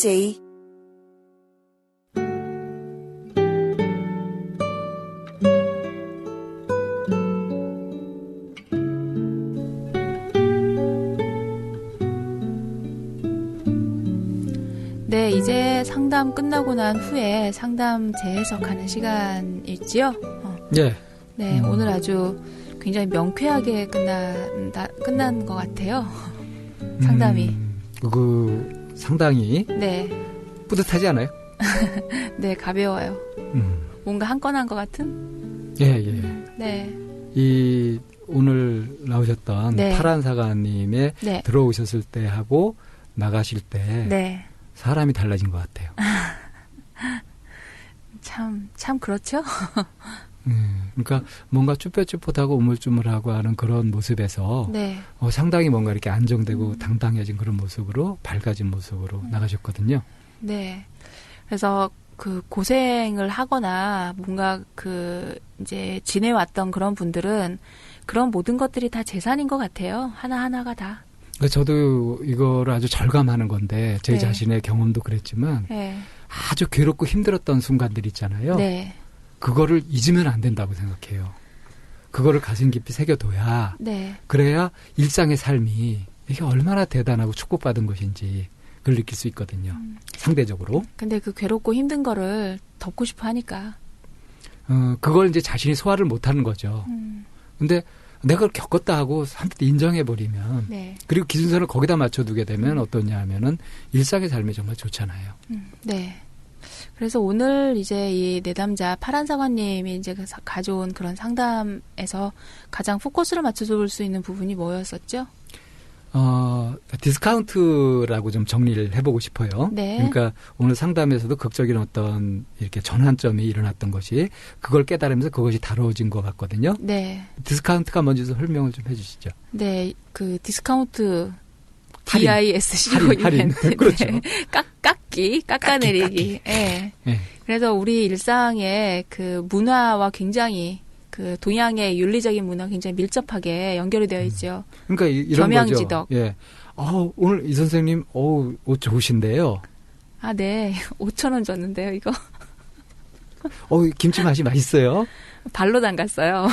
3D. 네, 이제 상담 끝나고 난 후에 상담 재해석하는 시간이지요? 네. 네, 오늘 아주 굉장히 명쾌하게 끝난 것 같아요. 상담이. 상당히. 네. 뿌듯하지 않아요? 네, 가벼워요. 뭔가 한 건 한 것 같은? 예, 예. 네. 오늘 나오셨던 네. 파란 사과님의 네. 들어오셨을 때 하고 나가실 때 네. 사람이 달라진 것 같아요. 참 그렇죠? 그러니까 뭔가 쭈뼛쭈뼛하고 우물쭈물하고 하는 그런 모습에서 네. 상당히 뭔가 이렇게 안정되고 당당해진 그런 모습으로 밝아진 모습으로 나가셨거든요. 네. 그래서 그 고생을 하거나 뭔가 이제 지내왔던 그런 분들은 그런 모든 것들이 다 재산인 것 같아요. 하나하나가 다. 저도 이거를 아주 절감하는 건데 제 네. 자신의 경험도 그랬지만 네. 아주 괴롭고 힘들었던 순간들 있잖아요. 네. 그거를 잊으면 안 된다고 생각해요. 그거를 가슴 깊이 새겨둬야 네. 그래야 일상의 삶이 이게 얼마나 대단하고 축복받은 것인지 그걸 느낄 수 있거든요. 상대적으로. 근데 그 괴롭고 힘든 거를 덮고 싶어 하니까. 그걸 이제 자신이 소화를 못하는 거죠. 근데 내가 그걸 겪었다 하고 한때 인정해버리면 네. 그리고 기준선을 거기다 맞춰두게 되면 어떠냐 하면은 일상의 삶이 정말 좋잖아요. 네. 그래서 오늘 이제 이 내담자 파란 사과님이 이제 가져온 그런 상담에서 가장 포커스를 맞춰서 볼 수 있는 부분이 뭐였었죠? 디스카운트라고 좀 정리를 해보고 싶어요. 네. 그러니까 오늘 상담에서도 극적인 어떤 이렇게 전환점이 일어났던 것이 그걸 깨달으면서 그것이 다뤄진 것 같거든요. 네. 디스카운트가 뭔지 좀 설명을 좀 해주시죠. 네. 그 디스카운트 할인. DISCO 할인. 그렇죠. 네. 깎아내리기. 예. 네. 그래서 우리 일상의 그 문화와 굉장히 그 동양의 윤리적인 문화가 굉장히 밀접하게 연결이 되어 있죠. 그러니까 이런 겸양지덕. 거죠. 예. 오늘 이 선생님 옷 좋으신데요. 아, 네. 5,000원 줬는데요, 이거. 김치 맛이 맛있어요. 발로 담갔어요.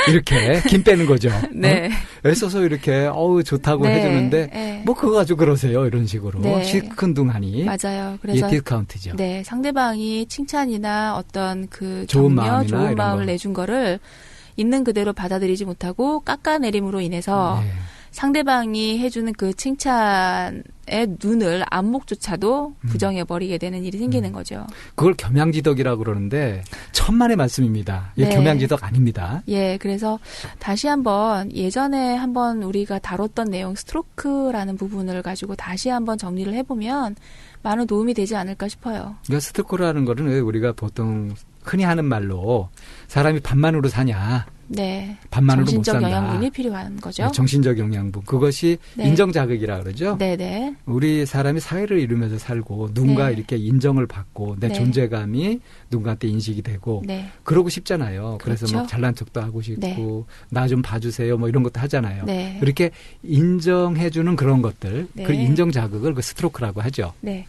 이렇게 김 빼는 거죠. 네. 애써서 이렇게 좋다고 네. 해주는데 네. 뭐 그거 가지고 그러세요 이런 식으로 네. 시큰둥하니. 맞아요. 그래서 이게 디스카운트죠. 네, 상대방이 칭찬이나 어떤 그 좋은 격려, 마음이나 좋은 이런 마음을 거. 내준 거를 있는 그대로 받아들이지 못하고 깎아내림으로 인해서 네. 상대방이 해주는 그 칭찬의 눈을 안목조차도 부정해버리게 되는 일이 생기는 거죠. 그걸 겸양지덕이라고 그러는데 천만의 말씀입니다. 이게 네. 겸양지덕 아닙니다. 예, 그래서 다시 한번 예전에 한번 우리가 다뤘던 내용 스트로크라는 부분을 가지고 다시 한번 정리를 해보면 많은 도움이 되지 않을까 싶어요. 그러니까 스토커라는 거는 왜 우리가 보통 흔히 하는 말로 사람이 밥만으로 사냐. 네. 밥만으로 못 정신적 산다. 영양분이 필요한 거죠. 네, 정신적 영양분. 그것이 네. 인정자극이라 그러죠. 네네. 우리 사람이 사회를 이루면서 살고 누군가 네. 이렇게 인정을 받고 내 네. 존재감이 누군가한테 인식이 되고 네. 그러고 싶잖아요. 그래서 그렇죠. 뭐 잘난 척도 하고 싶고 네. 나 좀 봐주세요 뭐 이런 것도 하잖아요. 네. 이렇게 인정해주는 그런 것들 네. 그 인정자극을 그 스트로크라고 하죠. 네.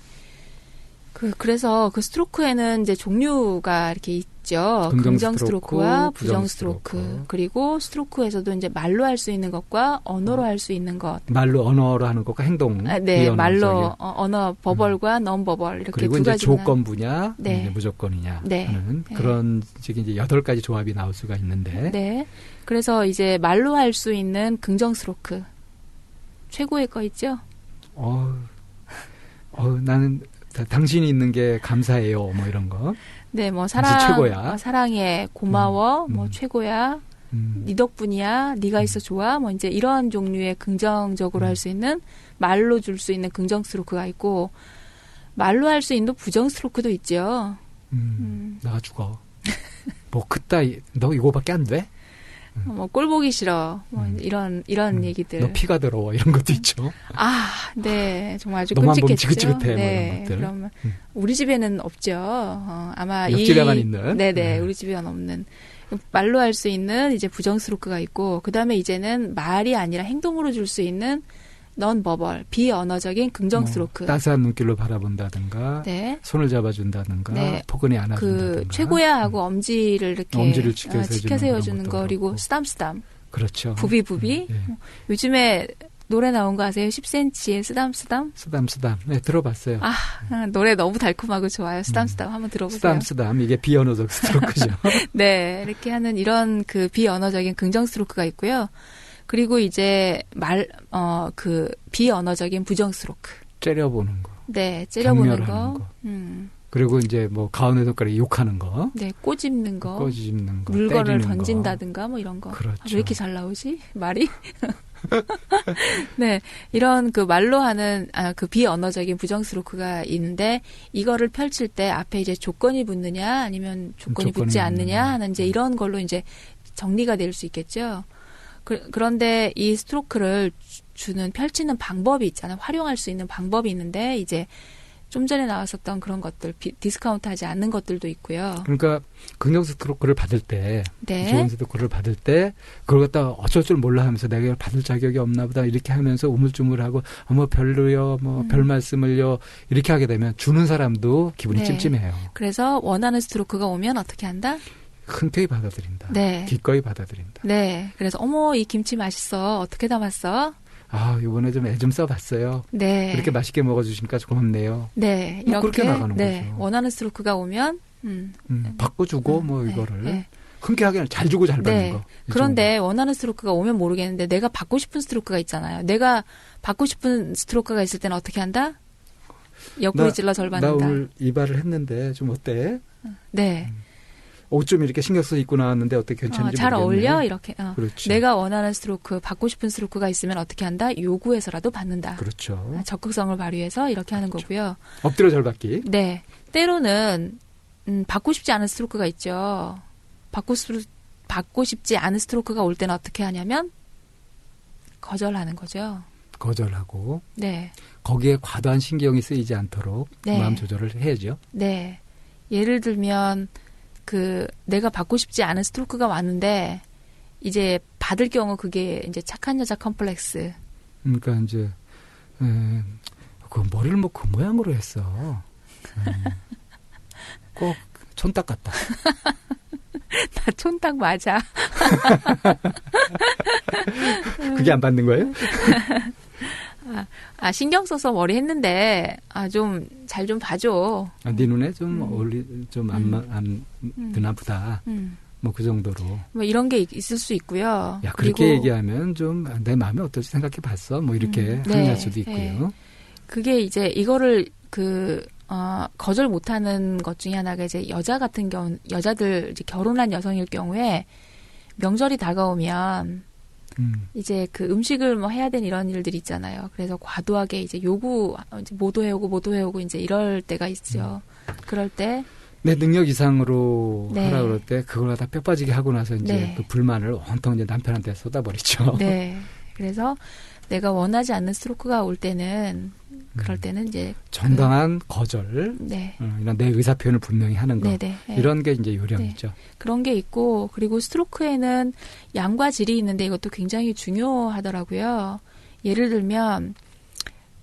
그래서 그 스트로크에는 이제 종류가 이렇게 있죠. 긍정 스트로크와 부정 스트로크. 그리고 스트로크에서도 이제 말로 할 수 있는 것과 언어로 할 수 있는 것. 말로 언어로 하는 것과 행동. 네, 말로 언어 버벌과 non-버벌 이렇게 그리고 두 이제 가지. 조건 부냐, 네. 이제 무조건이냐 네. 하는 네. 그런 식의 이제 8가지 조합이 나올 수가 있는데. 네. 그래서 이제 말로 할 수 있는 긍정 스트로크. 최고의 거 있죠? 나는 당신이 있는 게 감사해요. 뭐 이런 거. 네, 뭐 당신 최고야. 사랑해, 고마워, 뭐 최고야, 네 덕분이야, 네가 있어 좋아, 뭐 이제 이런 종류의 긍정적으로 할 수 있는 말로 줄 수 있는 긍정 스트로크가 있고 말로 할 수 있는 부정 스트로크도 있죠. 나가 죽어. 뭐 그따 너 이거밖에 안 돼? 뭐 꼴 보기 싫어, 뭐 이런 얘기들. 너 피가 더러워 이런 것도 있죠. 아, 네, 정말 아주 너만 보면 끔찍했죠. 지긋지긋해 네, 뭐 이런 것들. 그러면 우리 집에는 없죠. 아마 옆집에만 있는. 네네, 우리 집에는 없는. 말로 할 수 있는 이제 부정 스트로크가 있고, 그 다음에 이제는 말이 아니라 행동으로 줄 수 있는 non-verbal, 비언어적인 긍정 스트로크. 따스한 눈길로 바라본다든가, 네. 손을 잡아준다든가, 네. 포근히 안아준다든가. 최고야 하고 엄지를 이렇게 엄지를 치켜 세워주는 거, 그리고 쓰담쓰담. 그렇죠. 부비부비. 요즘에 노래 나온 거 아세요? 10cm의 쓰담쓰담? 쓰담쓰담. 네, 들어봤어요. 노래 너무 달콤하고 좋아요. 쓰담쓰담 한번 들어보세요. 쓰담쓰담. 이게 비언어적 스트로크죠. 네, 이렇게 하는 이런 그 비언어적인 긍정 스트로크가 있고요. 그리고 이제 비언어적인 부정 스트로크. 째려보는 거. 네, 째려보는 거. 그리고 이제 뭐 가운데 손가락에 욕하는 거. 네, 꼬집는 거. 꼬집는 거. 물건을 던진다든가 뭐 이런 거. 그렇죠. 왜 이렇게 잘 나오지? 말이? 네, 이런 그 말로 하는 그 비언어적인 부정 스트로크가 있는데 이거를 펼칠 때 앞에 이제 조건이 붙느냐 아니면 조건이 붙지 않느냐 하는 이제 이런 걸로 이제 정리가 될 수 있겠죠. 그런데 이 스트로크를 펼치는 방법이 있잖아요. 활용할 수 있는 방법이 있는데 이제 좀 전에 나왔었던 그런 것들, 디스카운트하지 않는 것들도 있고요. 그러니까 긍정 스트로크를 받을 때, 네. 좋은 스트로크를 받을 때 그걸 갖다가 어쩔 줄 몰라 하면서 내가 받을 자격이 없나 보다 이렇게 하면서 우물쭈물하고 뭐 별로요, 뭐 별 말씀을요 이렇게 하게 되면 주는 사람도 기분이 네. 찜찜해요. 그래서 원하는 스트로크가 오면 어떻게 한다? 흔쾌히 받아들인다. 네. 기꺼이 받아들인다. 네. 그래서 어머 이 김치 맛있어. 어떻게 담았어? 이번에 좀 애 좀 써봤어요. 네. 이렇게 맛있게 먹어주시니까 고맙네요. 네. 뭐 그렇게 나가는 거죠. 원하는 스트로크가 오면, 바꿔주고 이거를. 네. 흔쾌하게 잘 주고 잘 받는 네. 거. 그런데 원하는 스트로크가 오면 모르겠는데 내가 받고 싶은 스트로크가 있잖아요. 내가 받고 싶은 스트로크가 있을 때는 어떻게 한다? 옆구리 찔러 절 받는다. 나 오늘 이발을 했는데 좀 어때? 네. 옷 좀 이렇게 신경 써서 입고 나왔는데 어때? 괜찮은지 잘 모르겠네. 어울려? 이렇게. 그렇죠. 내가 원하는 스트로크, 받고 싶은 스트로크가 있으면 어떻게 한다? 요구해서라도 받는다. 그렇죠. 적극성을 발휘해서 이렇게 하는 거고요. 엎드려 절 받기. 네. 때로는 받고 싶지 않은 스트로크가 있죠. 받고 싶지 않은 스트로크가 올 때는 어떻게 하냐면 거절하는 거죠. 거절하고. 네. 거기에 과도한 신경이 쓰이지 않도록 네. 마음 조절을 해야죠. 네. 예를 들면 내가 받고 싶지 않은 스트로크가 왔는데 이제 받을 경우 그게 이제 착한 여자 컴플렉스. 그러니까 이제 그 머리를 뭐 그 모양으로 했어. 꼭 촌딱 같다. 나 촌딱 맞아. 그게 안 받는 거예요? 신경 써서 머리 했는데 좀 잘 좀 봐줘. 네 눈에 좀 좀 안 드나 보다. 뭐 그 정도로. 뭐 이런 게 있을 수 있고요. 야, 그렇게 얘기하면 좀 내 마음이 어떨지 생각해 봤어. 뭐 이렇게 항의할 수도 있고요. 네. 그게 이제 이거를 거절 못하는 것 중에 하나가 이제 여자들 이제 결혼한 여성일 경우에 명절이 다가오면 이제 그 음식을 뭐 해야 되는 이런 일들이 있잖아요. 그래서 과도하게 이제 뭐도 해오고 이제 이럴 때가 있죠. 그럴 때 내 능력 이상으로 네. 하라 그럴 때 그걸 갖다 뼈 빠지게 하고 나서 이제 네. 그 불만을 온통 이제 남편한테 쏟아버리죠. 네. 그래서 내가 원하지 않는 스트로크가 올 때는 그럴 때는 이제 정당한 거절, 네. 이런 내 의사 표현을 분명히 하는 거, 네네. 이런 게 이제 요령이죠. 네. 그런 게 있고 그리고 스트로크에는 양과 질이 있는데 이것도 굉장히 중요하더라고요. 예를 들면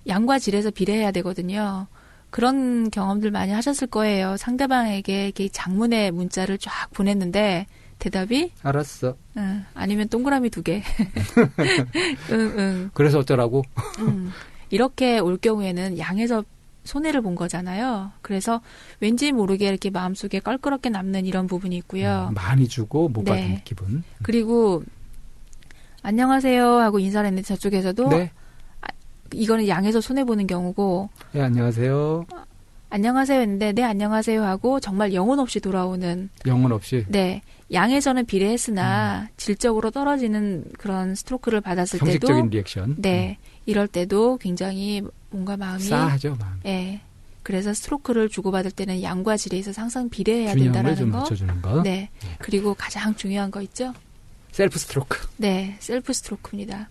양과 질에서 비례해야 되거든요. 그런 경험들 많이 하셨을 거예요. 상대방에게 이렇게 장문의 문자를 쫙 보냈는데 대답이 알았어. 아니면 동그라미 2개. 응. 그래서 어쩌라고? 이렇게 올 경우에는 양에서 손해를 본 거잖아요. 그래서 왠지 모르게 이렇게 마음속에 껄끄럽게 남는 이런 부분이 있고요. 많이 주고 못 네. 받은 기분. 그리고 안녕하세요 하고 인사를 했는데 저쪽에서도 네. 이거는 양에서 손해보는 경우고 네, 안녕하세요. 안녕하세요 했는데 네 안녕하세요 하고 정말 영혼 없이 돌아오는 영혼 없이. 네 양에서는 비례했으나 질적으로 떨어지는 그런 스트로크를 받았을 형식적인 때도 리액션. 네 이럴 때도 굉장히 뭔가 마음이 싸하죠, 마음. 네 그래서 스트로크를 주고받을 때는 양과 질에 있어서 항상 비례해야 균형을 된다라는 좀 거. 맞춰주는 거. 네 그리고 가장 중요한 거 있죠. 셀프 스트로크. 네 셀프 스트로크입니다.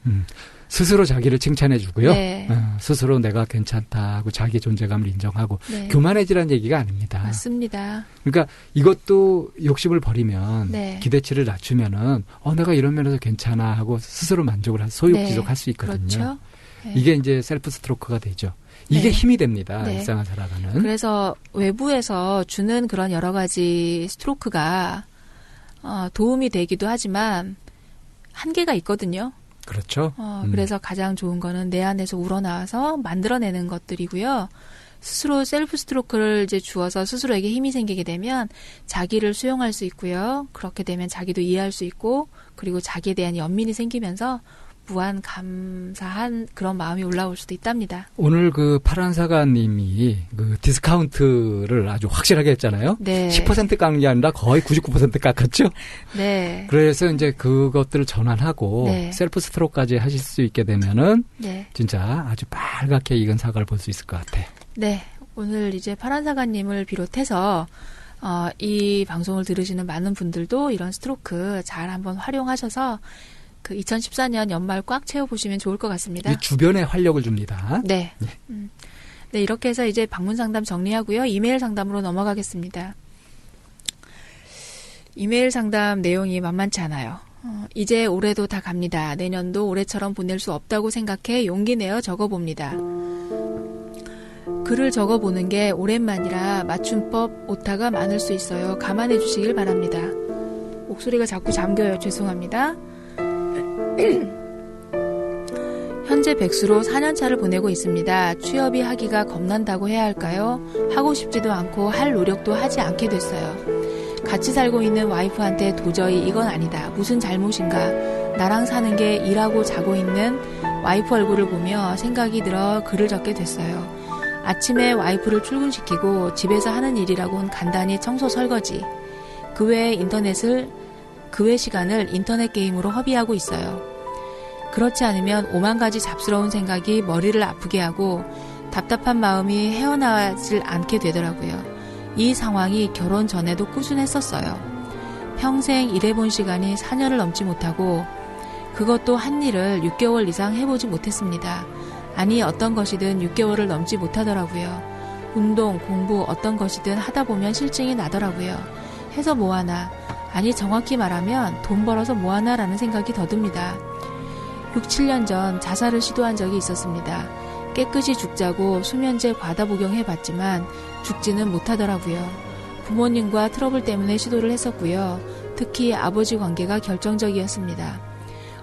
스스로 자기를 칭찬해주고요. 네. 스스로 내가 괜찮다 하고 자기 존재감을 인정하고 네. 교만해지라는 얘기가 아닙니다. 맞습니다. 그러니까 이것도 욕심을 버리면 네. 기대치를 낮추면은 내가 이런 면에서 괜찮아 하고 스스로 만족을 소유지족할 수 있거든요. 그렇죠. 네. 이게 이제 셀프 스트로크가 되죠. 이게 네. 힘이 됩니다. 네. 일상을 살아가는. 그래서 외부에서 주는 그런 여러 가지 스트로크가 도움이 되기도 하지만 한계가 있거든요. 그렇죠. 그래서 가장 좋은 거는 내 안에서 우러나와서 만들어내는 것들이고요. 스스로 셀프 스트로크를 이제 주어서 스스로에게 힘이 생기게 되면 자기를 수용할 수 있고요. 그렇게 되면 자기도 이해할 수 있고, 그리고 자기에 대한 연민이 생기면서 무한 감사한 그런 마음이 올라올 수도 있답니다. 오늘 그 파란 사과님이 그 디스카운트를 아주 확실하게 했잖아요. 네. 10% 깎는 게 아니라 거의 99% 깎았죠. 네. 그래서 이제 그것들을 전환하고 네. 셀프 스트로크까지 하실 수 있게 되면은 네. 진짜 아주 빨갛게 익은 사과를 볼 수 있을 것 같아. 네. 오늘 이제 파란 사과님을 비롯해서 이 방송을 들으시는 많은 분들도 이런 스트로크 잘 한번 활용하셔서 그 2014년 연말 꽉 채워보시면 좋을 것 같습니다. 이 주변에 활력을 줍니다. 네. 네, 이렇게 해서 이제 방문 상담 정리하고요. 이메일 상담으로 넘어가겠습니다. 이메일 상담 내용이 만만치 않아요. 이제 올해도 다 갑니다. 내년도 올해처럼 보낼 수 없다고 생각해 용기 내어 적어봅니다. 글을 적어보는 게 오랜만이라 맞춤법 오타가 많을 수 있어요. 감안해 주시길 바랍니다. 목소리가 자꾸 잠겨요. 죄송합니다. 현재 백수로 4년차를 보내고 있습니다. 취업이 하기가 겁난다고 해야 할까요? 하고 싶지도 않고 할 노력도 하지 않게 됐어요. 같이 살고 있는 와이프한테 도저히 이건 아니다. 무슨 잘못인가? 나랑 사는 게 일하고 자고 있는 와이프 얼굴을 보며 생각이 들어 글을 적게 됐어요. 아침에 와이프를 출근시키고 집에서 하는 일이라곤 간단히 청소 설거지. 그 외 시간을 인터넷 게임으로 허비하고 있어요. 그렇지 않으면 5만 가지 잡스러운 생각이 머리를 아프게 하고 답답한 마음이 헤어나질 않게 되더라고요. 이 상황이 결혼 전에도 꾸준했었어요. 평생 일해본 시간이 4년을 넘지 못하고 그것도 한 일을 6개월 이상 해보지 못했습니다. 아니 어떤 것이든 6개월을 넘지 못하더라고요. 운동, 공부 어떤 것이든 하다 보면 실증이 나더라고요. 해서 뭐하나, 아니 정확히 말하면 돈 벌어서 뭐하나라는 생각이 더 듭니다. 6, 7년 전 자살을 시도한 적이 있었습니다. 깨끗이 죽자고 수면제 과다 복용해봤지만 죽지는 못하더라고요. 부모님과 트러블 때문에 시도를 했었고요. 특히 아버지 관계가 결정적이었습니다.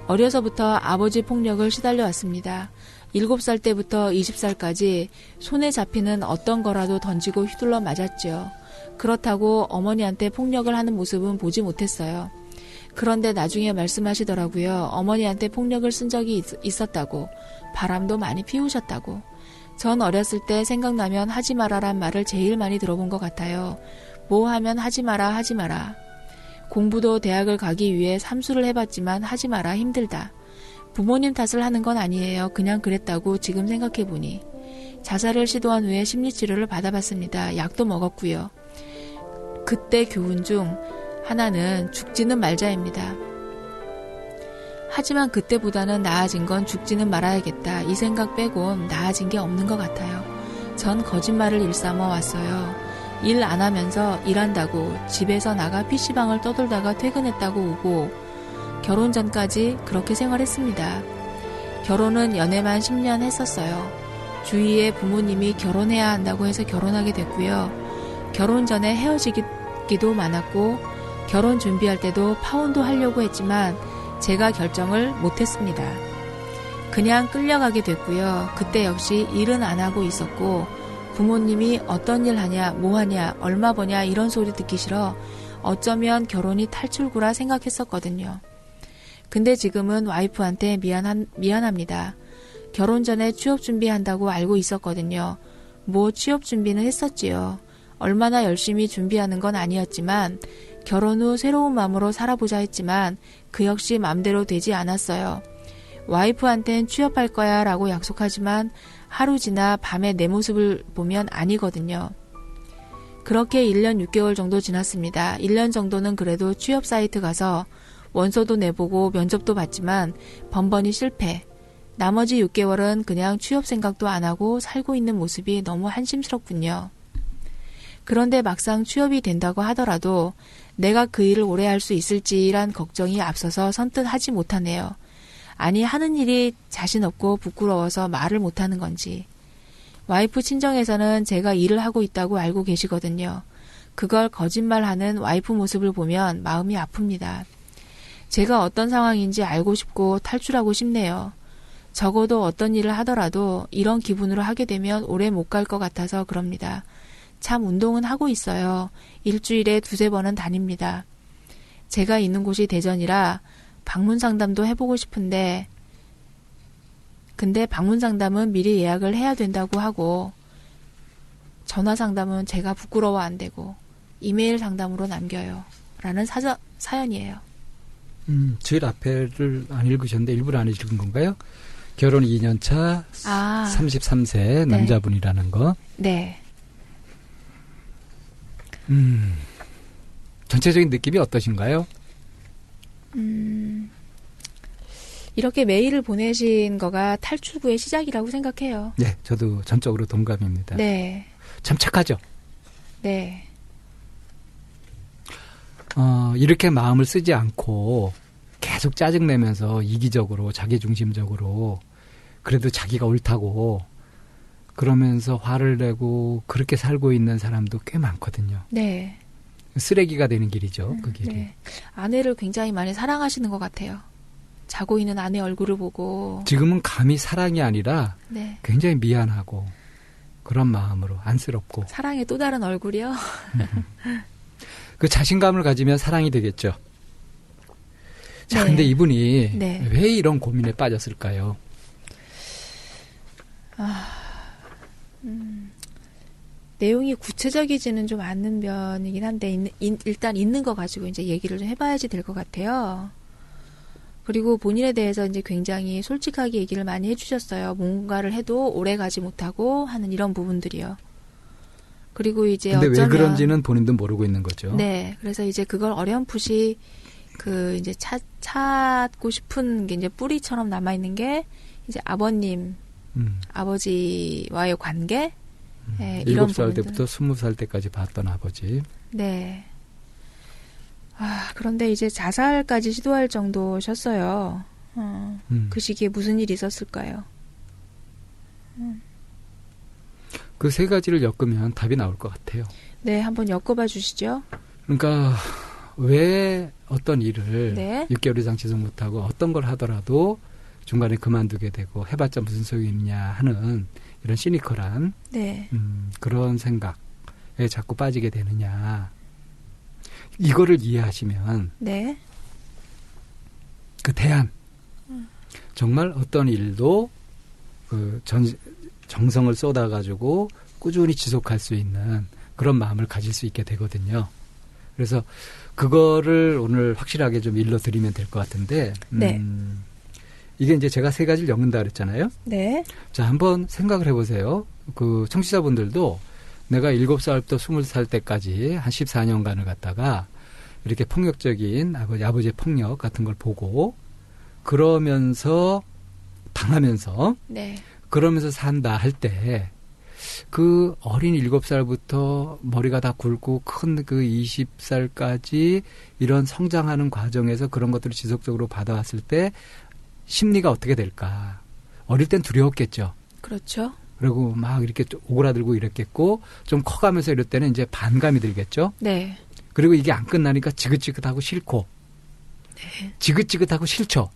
어려서부터 아버지 폭력을 시달려왔습니다. 7살 때부터 20살까지 손에 잡히는 어떤 거라도 던지고 휘둘러 맞았죠. 그렇다고 어머니한테 폭력을 하는 모습은 보지 못했어요. 그런데 나중에 말씀하시더라고요. 어머니한테 폭력을 쓴 적이 있었다고. 바람도 많이 피우셨다고. 전 어렸을 때 생각나면 하지 마라란 말을 제일 많이 들어본 것 같아요. 뭐 하면 하지 마라 하지 마라. 공부도 대학을 가기 위해 삼수를 해봤지만 하지 마라 힘들다. 부모님 탓을 하는 건 아니에요. 그냥 그랬다고 지금 생각해보니. 자살을 시도한 후에 심리치료를 받아봤습니다. 약도 먹었고요. 그때 교훈 중 하나는 죽지는 말자입니다. 하지만 그때보다는 나아진 건 죽지는 말아야겠다. 이 생각 빼곤 나아진 게 없는 것 같아요. 전 거짓말을 일삼아 왔어요. 일 안 하면서 일한다고 집에서 나가 PC방을 떠돌다가 퇴근했다고 오고 결혼 전까지 그렇게 생활했습니다. 결혼은 연애만 10년 했었어요. 주위에 부모님이 결혼해야 한다고 해서 결혼하게 됐고요. 결혼 전에 헤어지기도 많았고 결혼 준비할 때도 파혼도 하려고 했지만 제가 결정을 못했습니다. 그냥 끌려가게 됐고요. 그때 역시 일은 안 하고 있었고 부모님이 어떤 일 하냐, 뭐 하냐, 얼마 버냐 이런 소리 듣기 싫어 어쩌면 결혼이 탈출구라 생각했었거든요. 근데 지금은 와이프한테 미안합니다. 결혼 전에 취업 준비한다고 알고 있었거든요. 뭐 취업 준비는 했었지요. 얼마나 열심히 준비하는 건 아니었지만 결혼 후 새로운 마음으로 살아보자 했지만 그 역시 맘대로 되지 않았어요. 와이프한텐 취업할 거야 라고 약속하지만 하루 지나 밤에 내 모습을 보면 아니거든요. 그렇게 1년 6개월 정도 지났습니다. 1년 정도는 그래도 취업 사이트 가서 원서도 내보고 면접도 봤지만 번번이 실패. 나머지 6개월은 그냥 취업 생각도 안 하고 살고 있는 모습이 너무 한심스럽군요. 그런데 막상 취업이 된다고 하더라도 내가 그 일을 오래 할 수 있을지란 걱정이 앞서서 선뜻 하지 못하네요. 아니 하는 일이 자신 없고 부끄러워서 말을 못하는 건지. 와이프 친정에서는 제가 일을 하고 있다고 알고 계시거든요. 그걸 거짓말하는 와이프 모습을 보면 마음이 아픕니다. 제가 어떤 상황인지 알고 싶고 탈출하고 싶네요. 적어도 어떤 일을 하더라도 이런 기분으로 하게 되면 오래 못 갈 것 같아서 그럽니다. 참 운동은 하고 있어요. 일주일에 2-3번은 다닙니다. 제가 있는 곳이 대전이라 방문 상담도 해보고 싶은데 근데 방문 상담은 미리 예약을 해야 된다고 하고 전화 상담은 제가 부끄러워 안 되고 이메일 상담으로 남겨요. 라는 사연이에요. 제일 앞에를 안 읽으셨는데 일부러 안 읽은 건가요? 결혼 2년 차 33세 남자분이라는 거. 네. 전체적인 느낌이 어떠신가요? 이렇게 메일을 보내신 거가 탈출구의 시작이라고 생각해요. 네, 저도 전적으로 동감입니다. 네. 참 착하죠? 네. 이렇게 마음을 쓰지 않고 계속 짜증내면서 이기적으로 자기중심적으로 그래도 자기가 옳다고 그러면서 화를 내고 그렇게 살고 있는 사람도 꽤 많거든요. 네. 쓰레기가 되는 길이죠. 그 길이. 네. 아내를 굉장히 많이 사랑하시는 것 같아요. 자고 있는 아내 얼굴을 보고. 지금은 감히 사랑이 아니라 네. 굉장히 미안하고 그런 마음으로 안쓰럽고. 사랑의 또 다른 얼굴이요? 그 자신감을 가지면 사랑이 되겠죠. 자, 네. 근데 이분이 네. 왜 이런 고민에 빠졌을까요? 내용이 구체적이지는 좀 않는 편이긴 한데 일단 있는 거 가지고 이제 얘기를 좀 해봐야지 될 것 같아요. 그리고 본인에 대해서 이제 굉장히 솔직하게 얘기를 많이 해주셨어요. 뭔가를 해도 오래 가지 못하고 하는 이런 부분들이요. 그리고 이제 근데 어쩌면 왜 그런지는 본인도 모르고 있는 거죠. 네, 그래서 이제 그걸 어렴풋이 그 이제 찾고 싶은 게 이제 뿌리처럼 남아 있는 게 이제 아버지와의 관계. 네, 이런 7살 부분들. 때부터 20살 때까지 봤던 아버지. 네. 그런데 이제 자살까지 시도할 정도셨어요. 그 시기에 무슨 일이 있었을까요? 그 세 가지를 엮으면 답이 나올 것 같아요. 네, 한번 엮어봐 주시죠. 그러니까 왜 어떤 일을 네. 6개월 이상 지속 못하고 어떤 걸 하더라도 중간에 그만두게 되고 해봤자 무슨 소용이 있냐 하는 이런 시니컬한 네. 그런 생각에 자꾸 빠지게 되느냐. 이거를 이해하시면 네. 그 대안 정말 어떤 일도 그 정성을 쏟아가지고 꾸준히 지속할 수 있는 그런 마음을 가질 수 있게 되거든요. 그래서 그거를 오늘 확실하게 좀 일러드리면 될 것 같은데 네. 이게 이제 제가 세 가지를 엮는다 그랬잖아요. 네. 자, 한번 생각을 해보세요. 그 청취자분들도 내가 7살부터 20살 때까지 한 14년간을 갖다가 이렇게 폭력적인 아버지의 폭력 같은 걸 보고 그러면서 당하면서 네. 그러면서 산다 할 때 그 어린 7살부터 머리가 다 굵고 큰 그 20살까지 이런 성장하는 과정에서 그런 것들을 지속적으로 받아왔을 때 심리가 어떻게 될까? 어릴 땐 두려웠겠죠. 그렇죠. 그리고 막 이렇게 오그라들고 이랬겠고 좀 커가면서 이럴 때는 이제 반감이 들겠죠. 네. 그리고 이게 안 끝나니까 지긋지긋하고 싫고 네. 지긋지긋하고 싫죠.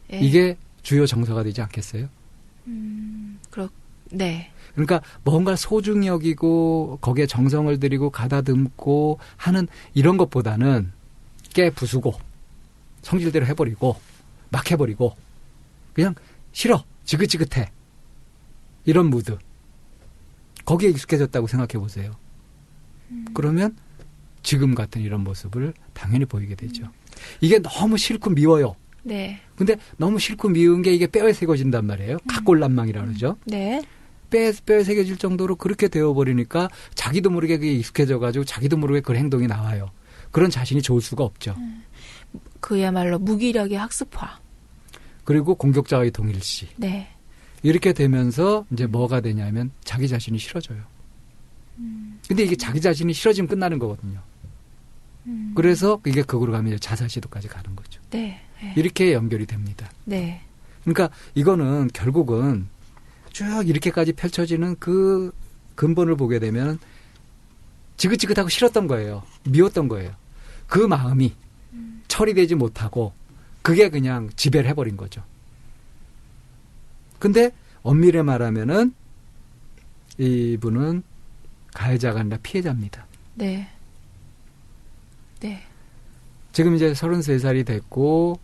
네. 이게 주요 정서가 되지 않겠어요? 네. 그러니까 뭔가 소중히 여기고 거기에 정성을 들이고 가다듬고 하는 이런 것보다는 깨 부수고 성질대로 해버리고 막 해버리고 그냥 싫어 지긋지긋해 이런 무드 거기에 익숙해졌다고 생각해 보세요. 그러면 지금 같은 이런 모습을 당연히 보이게 되죠. 이게 너무 싫고 미워요. 네. 근데 너무 싫고 미운 게 이게 뼈에 새겨진단 말이에요. 각골난망이라고 그러죠. 네. 뼈에 새겨질 정도로 그렇게 되어버리니까 자기도 모르게 그게 익숙해져가지고 자기도 모르게 그런 행동이 나와요. 그런 자신이 좋을 수가 없죠. 그야말로 무기력의 학습화. 그리고 공격자와의 동일시. 네. 이렇게 되면서 이제 뭐가 되냐면 자기 자신이 싫어져요. 근데 이게 자기 자신이 싫어지면 끝나는 거거든요. 그래서 이게 극으로 가면 이제 자살 시도까지 가는 거죠. 네. 네. 이렇게 연결이 됩니다. 네. 그러니까 이거는 결국은 쭉 이렇게까지 펼쳐지는 그 근본을 보게 되면 지긋지긋하고 싫었던 거예요. 미웠던 거예요. 그 마음이 처리되지 못하고 그게 그냥 지배를 해버린 거죠. 근데 엄밀히 말하면은 이분은 가해자가 아니라 피해자입니다. 네. 네. 지금 이제 33살이 됐고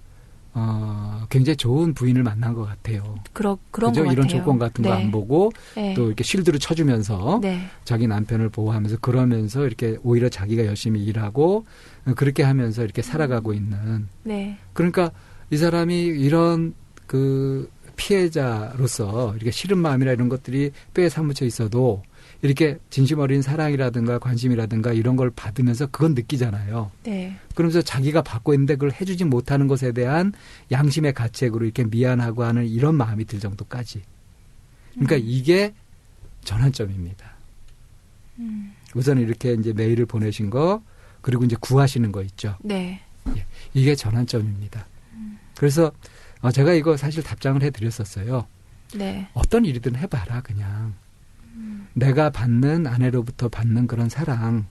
굉장히 좋은 부인을 만난 것 같아요. 그런 그죠? 것 같아요. 이런 조건 같은 거 안 네. 보고 네. 또 이렇게 쉴드를 쳐주면서 네. 자기 남편을 보호하면서 그러면서 이렇게 오히려 자기가 열심히 일하고 그렇게 하면서 이렇게 살아가고 있는. 네. 그러니까 이 사람이 이런 그 피해자로서 이렇게 싫은 마음이나 이런 것들이 뼈에 사무쳐 있어도 이렇게 진심 어린 사랑이라든가 관심이라든가 이런 걸 받으면서 그건 느끼잖아요. 네. 그러면서 자기가 받고 있는데 그걸 해주지 못하는 것에 대한 양심의 가책으로 이렇게 미안하고 하는 이런 마음이 들 정도까지. 그러니까 이게 전환점입니다. 우선 이렇게 이제 메일을 보내신 거 그리고 이제 구하시는 거 있죠. 네. 예, 이게 전환점입니다. 그래서 제가 이거 사실 답장을 해드렸었어요. 네. 어떤 일이든 해봐라 그냥. 내가 받는 아내로부터 받는 그런 사랑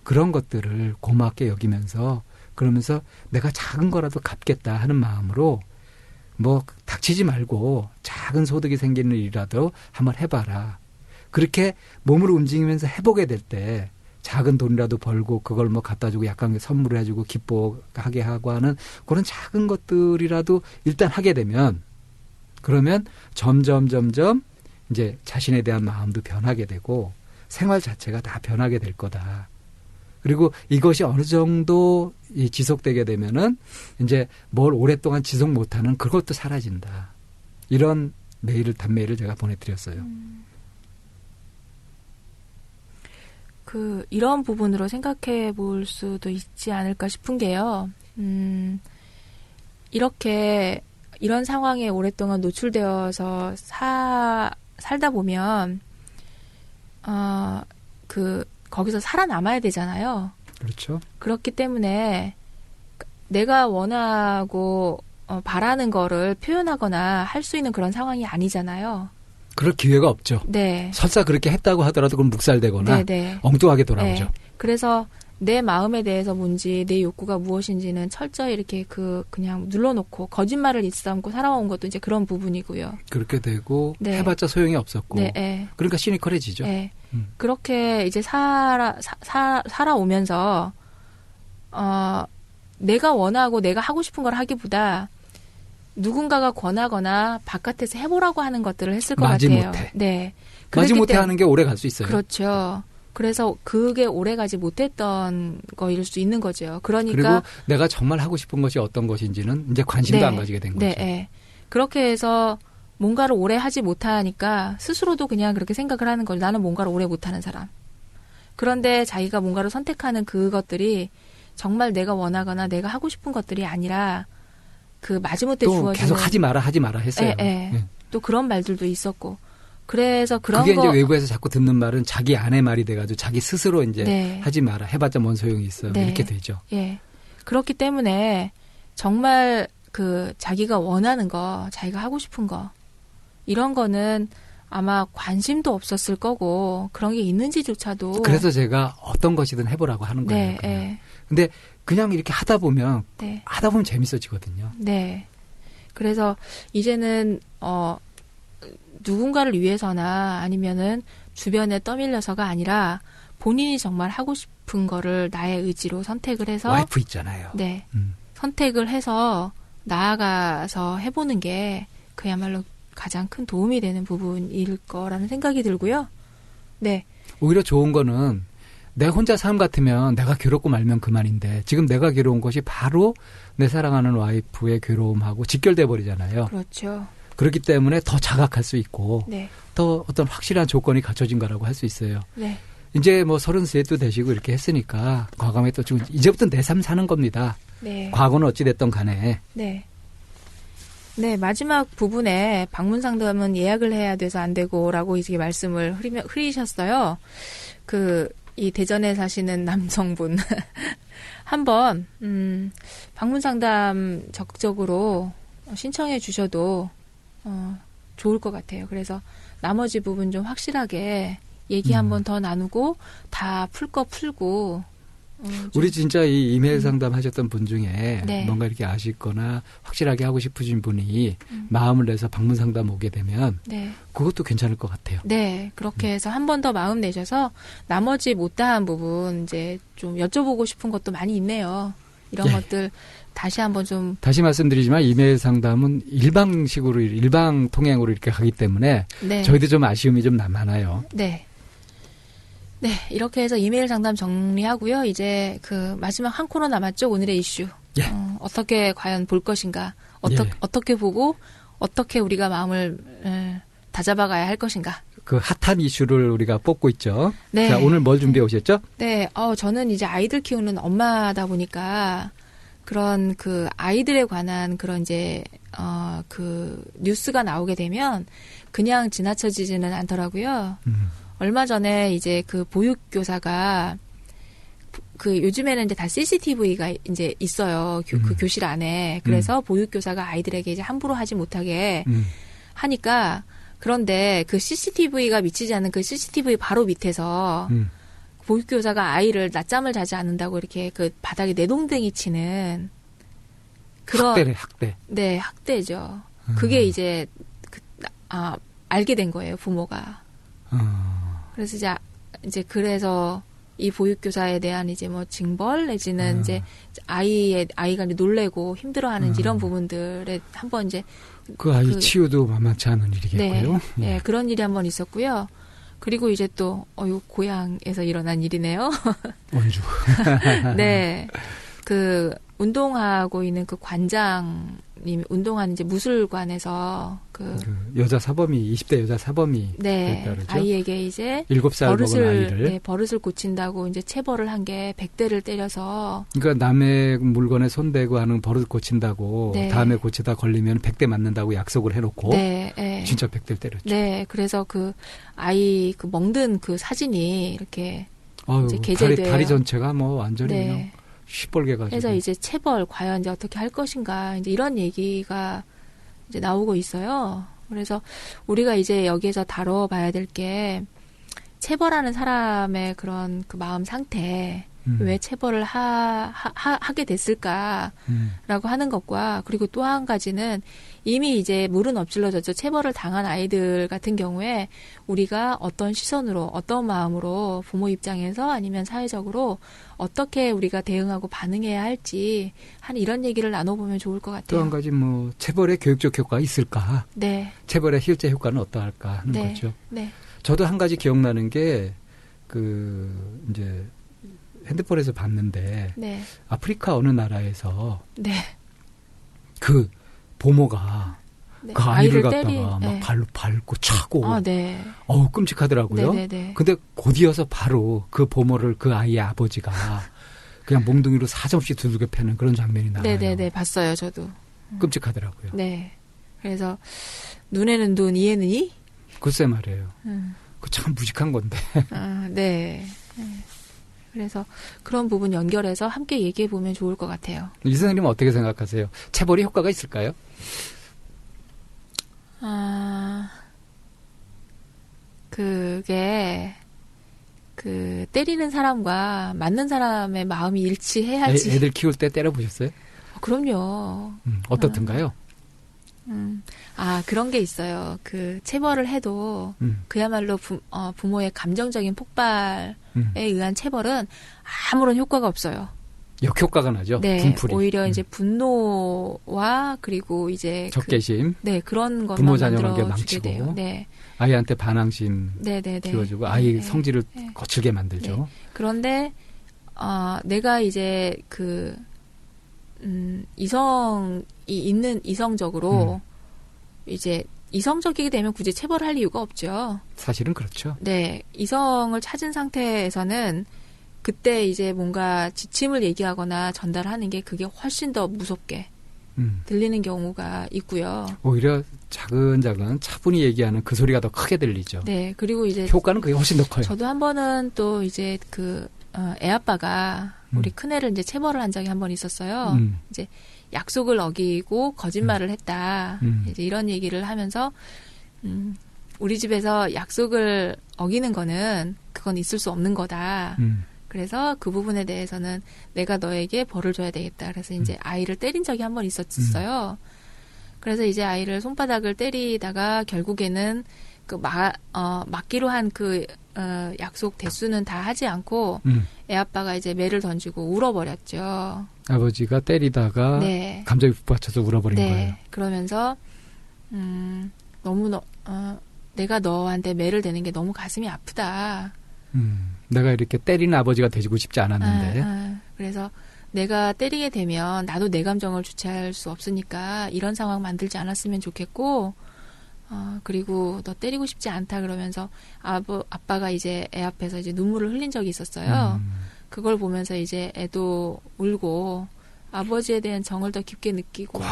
그런 것들을 고맙게 여기면서 그러면서 내가 작은 거라도 갚겠다 하는 마음으로 뭐 닥치지 말고 작은 소득이 생기는 일이라도 한번 해봐라. 그렇게 몸을 움직이면서 해보게 될 때 작은 돈이라도 벌고 그걸 뭐 갖다 주고 약간 선물을 해주고 기뻐하게 하고 하는 그런 작은 것들이라도 일단 하게 되면 그러면 점점 이제 자신에 대한 마음도 변하게 되고 생활 자체가 다 변하게 될 거다. 그리고 이것이 어느 정도 지속되게 되면은 이제 뭘 오랫동안 지속 못하는 그것도 사라진다. 이런 답메일을 제가 보내드렸어요. 이런 부분으로 생각해 볼 수도 있지 않을까 싶은 게요. 이런 상황에 오랫동안 노출되어서 살다 보면, 거기서 살아남아야 되잖아요. 그렇죠. 그렇기 때문에 내가 원하고 바라는 거를 표현하거나 할 수 있는 그런 상황이 아니잖아요. 그럴 기회가 없죠. 네. 설사 그렇게 했다고 하더라도 그건 묵살되거나 네. 엉뚱하게 돌아오죠. 네. 그래서 내 마음에 대해서 뭔지 내 욕구가 무엇인지는 철저히 이렇게 그냥 눌러놓고 거짓말을 일삼고 살아온 것도 이제 그런 부분이고요. 그렇게 되고 네. 해봤자 소용이 없었고 네. 그러니까 시니컬해지죠. 네. 그렇게 이제 살아오면서 내가 원하고 내가 하고 싶은 걸 하기보다 누군가가 권하거나 바깥에서 해보라고 하는 것들을 했을 것 같아요. 마지못해. 네. 마지못해 하는 게 오래 갈 수 있어요. 그렇죠. 그래서 그게 오래가지 못했던 거일 수 있는 거죠. 그러니까 그리고 내가 정말 하고 싶은 것이 어떤 것인지는 이제 관심도 네, 안 가지게 된 거죠. 네. 그렇게 해서 뭔가를 오래 하지 못하니까 스스로도 그냥 그렇게 생각을 하는 거죠. 나는 뭔가를 오래 못하는 사람. 그런데 자기가 뭔가를 선택하는 그것들이 정말 내가 원하거나 내가 하고 싶은 것들이 아니라 그 마지못해 또 주어지는 계속 하지 마라 했어요. 네. 또 그런 말들도 있었고 그래서 그런 그게 거 이제 외부에서 자꾸 듣는 말은 자기 아내 말이 돼가지고 자기 스스로 이제 네. 하지 마라 해봤자 뭔 소용이 있어요. 네. 이렇게 되죠. 예. 그렇기 때문에 정말 자기가 원하는 거, 자기가 하고 싶은 거 이런 거는 아마 관심도 없었을 거고 그런 게 있는지조차도 그래서 제가 어떤 것이든 해보라고 하는 거예요. 네, 네. 근데 그냥 이렇게 하다 보면 네. 재밌어지거든요. 네. 그래서 이제는 누군가를 위해서나 아니면은 주변에 떠밀려서가 아니라 본인이 정말 하고 싶은 거를 나의 의지로 선택을 해서 와이프 있잖아요. 네. 선택을 해서 나아가서 해보는 게 그야말로 가장 큰 도움이 되는 부분일 거라는 생각이 들고요. 네. 오히려 좋은 거는 내 혼자 삶 같으면 내가 괴롭고 말면 그만인데 지금 내가 괴로운 것이 바로 내 사랑하는 와이프의 괴로움하고 직결돼 버리잖아요. 그렇죠. 그렇기 때문에 더 자각할 수 있고 네. 더 어떤 확실한 조건이 갖춰진 거라고 할 수 있어요. 네. 이제 뭐 33도 되시고 이렇게 했으니까 과감히 또 지금 이제부터 내 삶 사는 겁니다. 네. 과거는 어찌됐던 간에. 네. 네, 마지막 부분에 방문 상담은 예약을 해야 돼서 안 되고라고 이제 말씀을 흐리셨어요. 이 대전에 사시는 남성분. 한번, 방문 상담 적극적으로 신청해 주셔도 좋을 것 같아요. 그래서 나머지 부분 좀 확실하게 얘기 한번 더 나누고 다 풀 거 풀고 우리 진짜 이 이메일 상담하셨던 분 중에 네. 뭔가 이렇게 아쉽거나 확실하게 하고 싶으신 분이 마음을 내서 방문 상담 오게 되면 네. 그것도 괜찮을 것 같아요. 네, 그렇게 해서 한 번 더 마음 내셔서 나머지 못다한 부분 이제 좀 여쭤보고 싶은 것도 많이 있네요. 이런 예. 것들 다시 한번 좀 다시 말씀드리지만 이메일 상담은 일방식으로 일방 통행으로 이렇게 가기 때문에 네. 저희도 좀 아쉬움이 좀 많아요. 네. 네, 이렇게 해서 이메일 상담 정리하고요. 이제 그 마지막 한 코너 남았죠. 오늘의 이슈. 예. 어떻게 과연 볼 것인가. 예. 어떻게 보고 어떻게 우리가 마음을 다잡아가야 할 것인가. 그 핫한 이슈를 우리가 뽑고 있죠. 네. 자, 오늘 뭘 준비해 오셨죠? 네, 저는 이제 아이들 키우는 엄마다 보니까 그런 그 아이들에 관한 그런 이제 그 뉴스가 나오게 되면 그냥 지나쳐지지는 않더라고요. 얼마 전에 이제 그 보육교사가 그 요즘에는 이제 다 CCTV가 이제 있어요. 그 교실 안에. 그래서 보육교사가 아이들에게 이제 함부로 하지 못하게 하니까 그런데 그 CCTV가 미치지 않는 그 CCTV 바로 밑에서 보육교사가 아이를 낮잠을 자지 않는다고 이렇게 그 바닥에 내동댕이 치는 그런 학대래, 학대. 네, 학대죠. 그게 이제 알게 된 거예요, 부모가. 그래서 이제 그래서 이 보육교사에 대한 이제 뭐 징벌 내지는 이제 아이가 이제 놀래고 힘들어하는 이런 부분들에 한번 이제 그 아이 치유도 만만치 않은 일이겠고요. 네, 네, 그런 일이 한번 있었고요. 그리고 이제 또 요 고향에서 일어난 일이네요. 원주. 네, 그 운동하고 있는 그 관장님이 운동하는 이제 무술관에서 그 여자 사범이 20대 여자 사범이 네, 그랬죠? 아이에게 이제 7살 먹은 아이를 네, 버릇을 고친다고 이제 체벌을 한 게 100대를 때려서 그러니까 남의 물건에 손대고 하는 버릇 고친다고 네. 다음에 고치다 걸리면 100대 맞는다고 약속을 해놓고 네, 네. 진짜 100대를 때렸죠. 네, 그래서 그 아이 그 멍든 그 사진이 이렇게 아유, 이제 게재돼요. 다리 전체가 뭐 완전히 네. 그냥 시뻘게 가지고. 그래서 이제 체벌 과연 이제 어떻게 할 것인가 이제 이런 얘기가 이제 나오고 있어요. 그래서 우리가 이제 여기에서 다뤄봐야 될 게 체벌하는 사람의 그런 그 마음 상태, 왜 체벌을 하게 됐을까라고 하는 것과 그리고 또 한 가지는 이미 이제 물은 엎질러졌죠. 체벌을 당한 아이들 같은 경우에 우리가 어떤 시선으로 어떤 마음으로 부모 입장에서 아니면 사회적으로 어떻게 우리가 대응하고 반응해야 할지 한 이런 얘기를 나눠보면 좋을 것 같아요. 또 한 가지 뭐 체벌의 교육적 효과가 있을까? 네. 체벌의 실제 효과는 어떠할까 하는 네. 거죠. 네. 저도 한 가지 기억나는 게 이제 핸드폰에서 봤는데 네. 아프리카 어느 나라에서 네. 그 부모가 네. 그 아이를 갖다가 때리- 막 네. 발로 밟고 차고 아, 네. 끔찍하더라고요. 네네네. 근데 곧이어서 바로 그 부모를 그 아이의 아버지가 그냥 몽둥이로 사정없이 두들겨 패는 그런 장면이 나와요. 네네네. 봤어요, 저도. 끔찍하더라고요. 네. 그래서 눈에는 눈, 이에는 이? 글쎄 말이에요. 음. 그 참 무식한 건데. 아, 네. 네. 그래서 그런 부분 연결해서 함께 얘기해 보면 좋을 것 같아요. 이 선생님은 어떻게 생각하세요? 체벌이 효과가 있을까요? 그게 그 때리는 사람과 맞는 사람의 마음이 일치해야지. 애들 키울 때 때려보셨어요? 그럼요. 어떻든가요? 그런 게 있어요. 그 체벌을 해도 그야말로 부모의 감정적인 폭발에 의한 체벌은 아무런 효과가 없어요. 역효과가 나죠. 네, 분풀이. 오히려 이제 분노와 그리고 이제 적개심. 네, 그런 것만 부모 자녀 관계 만들어주게 망치고. 돼요. 네, 아이한테 반항심 네네네. 키워주고 아이 네, 성질을 네. 거칠게 만들죠. 네. 그런데 내가 이제 이성이 있는 이성적으로 이제 이성적이게 되면 굳이 체벌을 할 이유가 없죠. 사실은 그렇죠. 네, 이성을 찾은 상태에서는 그때 이제 뭔가 지침을 얘기하거나 전달하는 게 그게 훨씬 더 무섭게 들리는 경우가 있고요. 오히려 차근차근 차분히 얘기하는 그 소리가 더 크게 들리죠. 네, 그리고 이제 효과는 그게 훨씬 더 커요. 저도 한 번은 또 이제 애 아빠가 우리 큰애를 이제 체벌을 한 적이 한 번 있었어요. 이제 약속을 어기고 거짓말을 했다. 이제 이런 얘기를 하면서 우리 집에서 약속을 어기는 거는 그건 있을 수 없는 거다. 그래서 그 부분에 대해서는 내가 너에게 벌을 줘야 되겠다. 그래서 이제 아이를 때린 적이 한 번 있었어요. 그래서 이제 아이를 손바닥을 때리다가 결국에는 그 맞기로 한 그 약속 대수는 다 하지 않고 애 아빠가 이제 매를 던지고 울어버렸죠. 아버지가 때리다가 네. 감정이 북받쳐서 울어버린 네. 거예요. 그러면서 너무 내가 너한테 매를 대는 게 너무 가슴이 아프다. 내가 이렇게 때리는 아버지가 되고 싶지 않았는데. 그래서 내가 때리게 되면 나도 내 감정을 주체할 수 없으니까 이런 상황 만들지 않았으면 좋겠고, 그리고 너 때리고 싶지 않다 그러면서 아빠가 이제 애 앞에서 이제 눈물을 흘린 적이 있었어요. 그걸 보면서 이제 애도 울고 아버지에 대한 정을 더 깊게 느끼고. 와,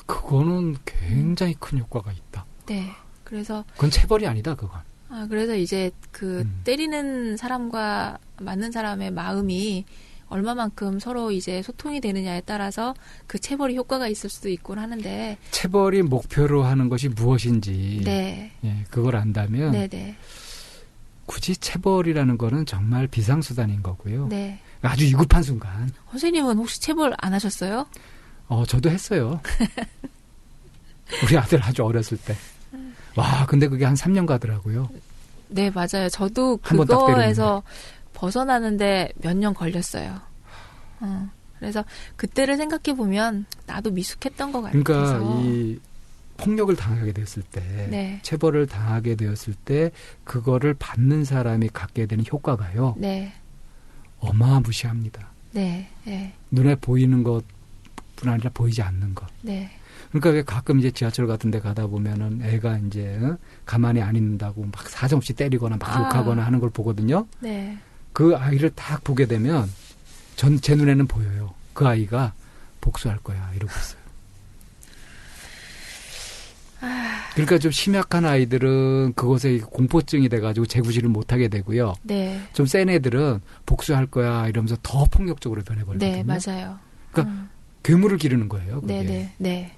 그거는 굉장히 큰 효과가 있다. 네. 그래서 그건 체벌이 아니다, 그건. 그래서 이제 그 때리는 사람과 맞는 사람의 마음이 얼마만큼 서로 이제 소통이 되느냐에 따라서 그 체벌이 효과가 있을 수도 있곤 하는데. 체벌이 목표로 하는 것이 무엇인지. 네. 예, 그걸 안다면. 네네. 굳이 체벌이라는 거는 정말 비상수단인 거고요. 네. 아주 위급한 순간. 선생님은 혹시 체벌 안 하셨어요? 저도 했어요. 우리 아들 아주 어렸을 때. 와, 근데 그게 한 3년 가더라고요. 네, 맞아요. 저도 한번 딱 그거에서 벗어나는데 몇 년 걸렸어요. 그래서 그때를 생각해 보면 나도 미숙했던 것 같아서. 그러니까 이 폭력을 당하게 됐을 때, 네. 체벌을 당하게 되었을 때 그거를 받는 사람이 갖게 되는 효과가요. 네. 어마무시합니다. 네. 네. 눈에 보이는 것뿐 아니라 보이지 않는 것. 네. 그러니까 왜 가끔 이제 지하철 같은 데 가다 보면은 애가 이제 가만히 안 있는다고 막 사정없이 때리거나 막 욕하거나 하는 걸 보거든요. 네. 그 아이를 딱 보게 되면 제 눈에는 보여요. 그 아이가 복수할 거야 이러고 있어요. 그러니까 좀 심약한 아이들은 그것에 공포증이 돼가지고 재구실을 못하게 되고요. 네. 좀 센 애들은 복수할 거야 이러면서 더 폭력적으로 변해버리거든요. 네, 맞아요. 그러니까 괴물을 기르는 거예요. 그게. 네, 네, 네.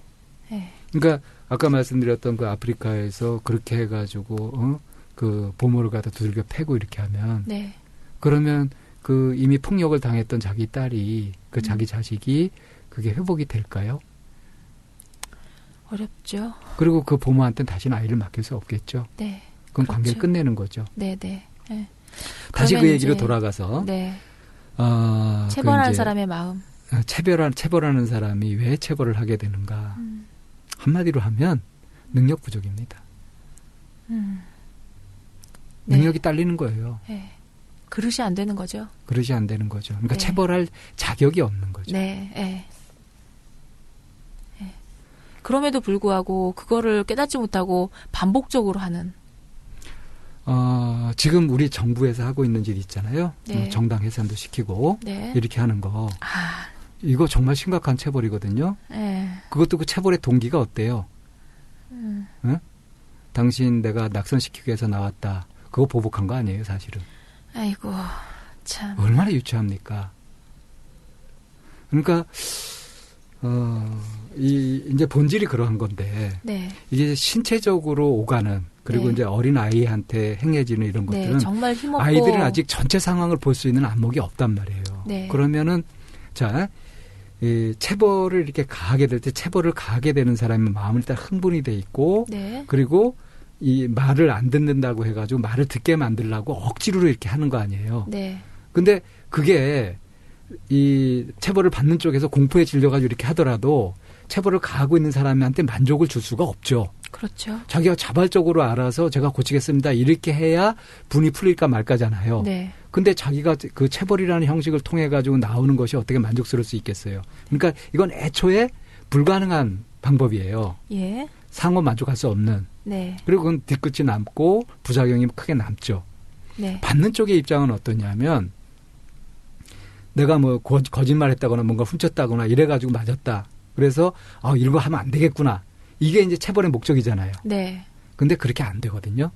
그러니까 아까 말씀드렸던 그 아프리카에서 그렇게 해가지고 그 보모를 갖다 두들겨 패고 이렇게 하면 네. 그러면 그 이미 폭력을 당했던 자기 딸이 그 자기 자식이 그게 회복이 될까요? 어렵죠. 그리고 그 보모한테는 다시는 아이를 맡길 수 없겠죠. 네. 그건 그렇죠. 관계를 끝내는 거죠. 네, 네. 네. 다시 그 얘기로 돌아가서 네. 그 체벌하는 이제 사람의 마음. 체벌하는 사람이 왜 체벌을 하게 되는가? 한마디로 하면 능력 부족입니다. 능력이 딸리는 거예요. 네. 그릇이 안 되는 거죠. 그릇이 안 되는 거죠. 그러니까 네. 체벌할 자격이 없는 거죠. 네. 네. 네. 그럼에도 불구하고 그거를 깨닫지 못하고 반복적으로 하는. 지금 우리 정부에서 하고 있는 일 있잖아요. 네. 정당 해산도 시키고 네. 이렇게 하는 거. 이거 정말 심각한 체벌이거든요. 네. 그것도 그 체벌의 동기가 어때요? 응? 당신 내가 낙선시키기 위해서 나왔다. 그거 보복한 거 아니에요, 사실은. 아이고, 참. 얼마나 유치합니까? 그러니까 이제 본질이 그러한 건데 네. 이게 신체적으로 오가는 그리고 네. 이제 어린 아이한테 행해지는 이런 것들은 네, 정말 힘없고 아이들은 아직 전체 상황을 볼 수 있는 안목이 없단 말이에요. 네. 그러면은 이 체벌을 이렇게 가하게 될 때 체벌을 가하게 되는 사람의 마음은 일단 흥분이 돼 있고 네. 그리고 이 말을 안 듣는다고 해가지고 말을 듣게 만들려고 억지로 이렇게 하는 거 아니에요. 네. 근데 그게 이 체벌을 받는 쪽에서 공포에 질려가지고 이렇게 하더라도 체벌을 가하고 있는 사람한테 만족을 줄 수가 없죠. 그렇죠. 자기가 자발적으로 알아서 제가 고치겠습니다. 이렇게 해야 분이 풀릴까 말까잖아요. 네. 근데 자기가 그 체벌이라는 형식을 통해 가지고 나오는 것이 어떻게 만족스러울 수 있겠어요. 그러니까 이건 애초에 불가능한 방법이에요. 예. 상호 만족할 수 없는. 네. 그리고 그건 뒤끝이 남고 부작용이 크게 남죠. 네. 받는 쪽의 입장은 어떠냐면 내가 뭐 거짓말했다거나 뭔가 훔쳤다거나 이래가지고 맞았다. 그래서 이런 거 하면 안 되겠구나. 이게 이제 체벌의 목적이잖아요. 네. 근데 그렇게 안 되거든요.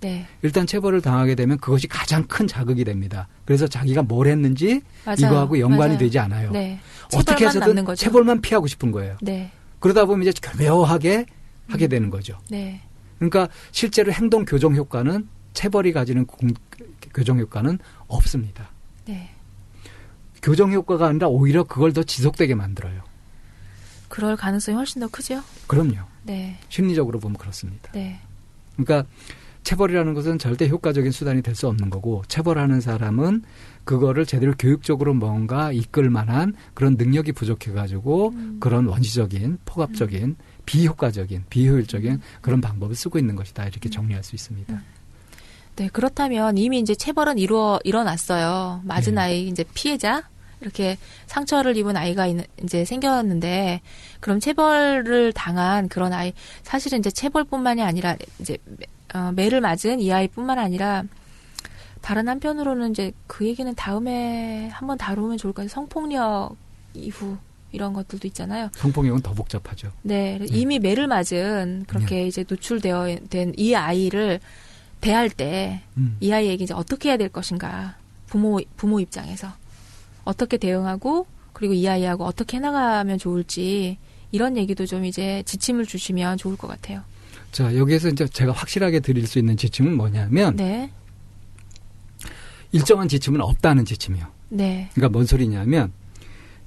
네. 일단 체벌을 당하게 되면 그것이 가장 큰 자극이 됩니다. 그래서 자기가 뭘 했는지 맞아요. 이거하고 연관이 맞아요. 되지 않아요. 네. 어떻게 체벌만 남는 해서든 거죠. 체벌만 피하고 싶은 거예요. 네. 그러다 보면 이제 교묘하게 하게 되는 거죠. 네. 그러니까 실제로 행동 교정 효과는 체벌이 가지는 교정 효과는 없습니다. 네. 교정 효과가 아니라 오히려 그걸 더 지속되게 만들어요. 그럴 가능성이 훨씬 더 크죠? 그럼요. 네. 심리적으로 보면 그렇습니다. 네. 그러니까 체벌이라는 것은 절대 효과적인 수단이 될 수 없는 거고 체벌하는 사람은 그거를 제대로 교육적으로 뭔가 이끌 만한 그런 능력이 부족해가지고 그런 원시적인 폭압적인 비효과적인 비효율적인 그런 방법을 쓰고 있는 것이다. 이렇게 정리할 수 있습니다. 네, 그렇다면 이미 이제 체벌은 일어났어요. 맞은 네. 아이, 이제 피해자? 이렇게 상처를 입은 아이가 이제 생겼는데, 그럼 체벌을 당한 그런 아이, 사실은 이제 체벌뿐만이 아니라, 이제, 매를 맞은 이 아이뿐만 아니라, 다른 한편으로는 이제 그 얘기는 다음에 한번 다루면 좋을 것 같아요. 성폭력 이후, 이런 것들도 있잖아요. 성폭력은 더 복잡하죠. 네, 이미 매를 맞은 그렇게 이제 노출되어 된 이 아이를 대할 때 이 아이에게 이제 어떻게 해야 될 것인가. 부모 입장에서 어떻게 대응하고 그리고 이 아이하고 어떻게 해나가면 좋을지 이런 얘기도 좀 이제 지침을 주시면 좋을 것 같아요. 자, 여기에서 이제 제가 확실하게 드릴 수 있는 지침은 뭐냐면 네. 일정한 지침은 없다는 지침이요. 네. 그러니까 뭔 소리냐면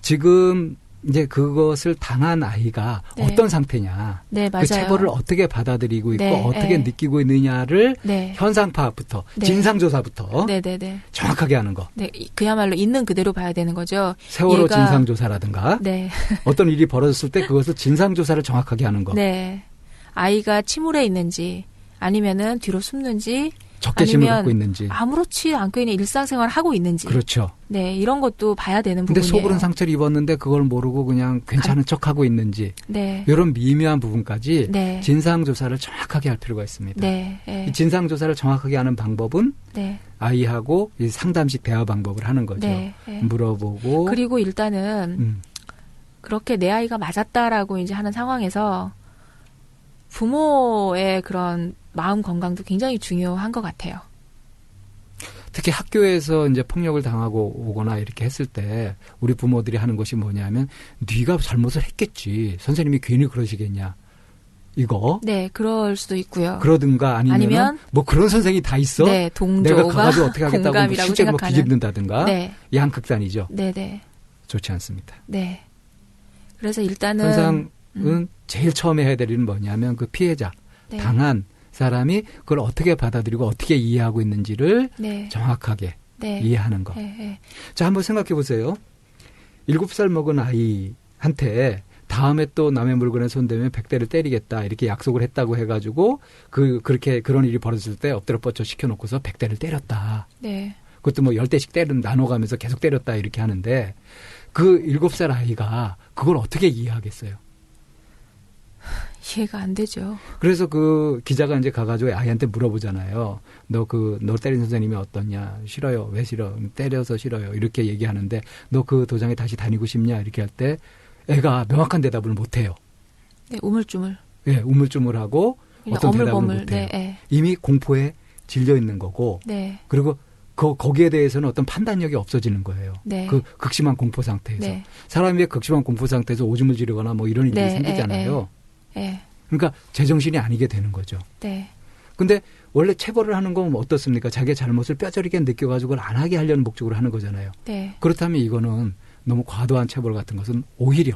지금 이제 그것을 당한 아이가 네. 어떤 상태냐. 네, 맞아요. 그 체벌을 어떻게 받아들이고 있고 네, 어떻게 네. 느끼고 있느냐를 네. 현상 파악부터 네. 진상조사부터 네네네. 정확하게 하는 거. 네, 그야말로 있는 그대로 봐야 되는 거죠. 세월호 얘가- 진상조사라든가 네. 어떤 일이 벌어졌을 때 그것을 진상조사를 정확하게 하는 거. 네. 아이가 침울해 있는지 아니면은 뒤로 숨는지 적개심을 아니면 갖고 있는지. 아무렇지 않고 있는 일상생활을 하고 있는지. 그렇죠. 네, 이런 것도 봐야 되는 근데 부분이에요. 속으로는 상처를 입었는데 그걸 모르고 그냥 괜찮은 척하고 있는지. 네. 이런 미묘한 부분까지 네. 진상조사를 정확하게 할 필요가 있습니다. 네. 이 네. 진상조사를 정확하게 하는 방법은 네. 아이하고 이 상담식 대화 방법을 하는 거죠. 네. 네. 물어보고. 그리고 일단은 그렇게 내 아이가 맞았다라고 이제 하는 상황에서 부모의 그런 마음 건강도 굉장히 중요한 것 같아요. 특히 학교에서 이제 폭력을 당하고 오거나 이렇게 했을 때 우리 부모들이 하는 것이 뭐냐면 네가 잘못을 했겠지. 선생님이 괜히 그러시겠냐. 이거. 네, 그럴 수도 있고요. 그러든가 아니면 뭐 그런 선생이 다 있어. 네, 동조가 내가 가가지고 어떻게 하겠다고 뭐 공감이라고 실제로 뭐 생각하는. 비집는다든가. 네, 양극단이죠. 네, 네, 좋지 않습니다. 네. 그래서 일단은 현상은 제일 처음에 해야 될 일은 뭐냐면 그 피해자, 네, 당한 사람이 그걸 어떻게 받아들이고 어떻게 이해하고 있는지를 네, 정확하게 네, 이해하는 거. 네, 네. 자, 한번 생각해 보세요. 7살 먹은 아이한테 다음에 또 남의 물건에 손대면 100대를 때리겠다 이렇게 약속을 했다고 해가지고 그렇게 그런 일이 벌어졌을 때 엎드려 뻗쳐 시켜놓고서 100대를 때렸다. 네. 그것도 뭐 10대씩 나눠가면서 계속 때렸다 이렇게 하는데 그 7살 아이가 그걸 어떻게 이해하겠어요? 이해가 안 되죠. 그래서 그 기자가 이제 가가지고 아이한테 물어보잖아요. 너 때린 선생님이 어떠냐? 싫어요. 왜 싫어? 때려서 싫어요. 이렇게 얘기하는데 너 그 도장에 다시 다니고 싶냐? 이렇게 할 때 애가 명확한 대답을 못해요. 네, 우물쭈물. 예, 우물쭈물하고 그냥 어떤 대답을 어물버물. 못해요. 네, 네, 이미 공포에 질려 있는 거고 네, 그리고 거기에 대해서는 어떤 판단력이 없어지는 거예요. 네. 그 극심한 공포 상태에서. 네, 사람이 극심한 공포 상태에서 오줌을 지르거나 뭐 이런 일이 네, 생기잖아요. 네, 그러니까 제정신이 아니게 되는 거죠. 네, 근데 원래 체벌을 하는 건 어떻습니까? 자기의 잘못을 뼈저리게 느껴가지고 그걸 안 하게 하려는 목적으로 하는 거잖아요. 네, 그렇다면 이거는 너무 과도한 체벌 같은 것은 오히려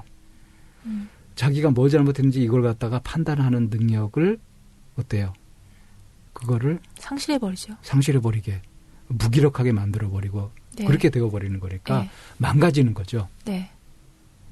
자기가 뭐 잘못했는지 이걸 갖다가 판단하는 능력을 어때요? 그거를 상실해버리죠. 상실해버리게 무기력하게 만들어버리고 네. 그렇게 되어버리는 거니까 네. 망가지는 거죠. 네,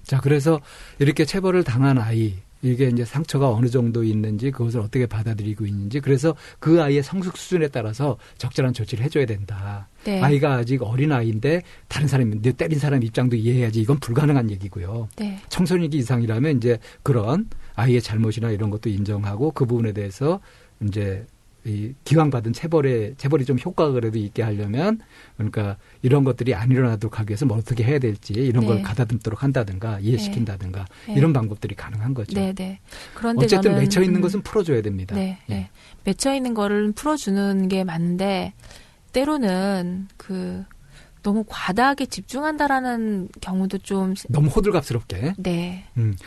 자, 그래서 이렇게 체벌을 당한 아이, 이게 이제 상처가 어느 정도 있는지 그것을 어떻게 받아들이고 있는지 그래서 그 아이의 성숙 수준에 따라서 적절한 조치를 해줘야 된다. 네. 아이가 아직 어린 아이인데 다른 사람이 내 때린 사람 입장도 이해해야지 이건 불가능한 얘기고요. 네, 청소년기 이상이라면 이제 그런 아이의 잘못이나 이런 것도 인정하고 그 부분에 대해서 이제 이 기왕받은 체벌이 좀 효과가 그래도 있게 하려면 그러니까 이런 것들이 안 일어나도록 하기 위해서 뭐 어떻게 해야 될지 이런 걸 가다듬도록 한다든가 이해시킨다든가 이런 방법들이 가능한 거죠. 네. 그런데 어쨌든 저는 맺혀 있는 것은 풀어줘야 됩니다. 네. 맺혀 있는 거를 풀어주는 게 맞는데 때로는 너무 과다하게 집중한다라는 경우도 좀 너무 호들갑스럽게. 네.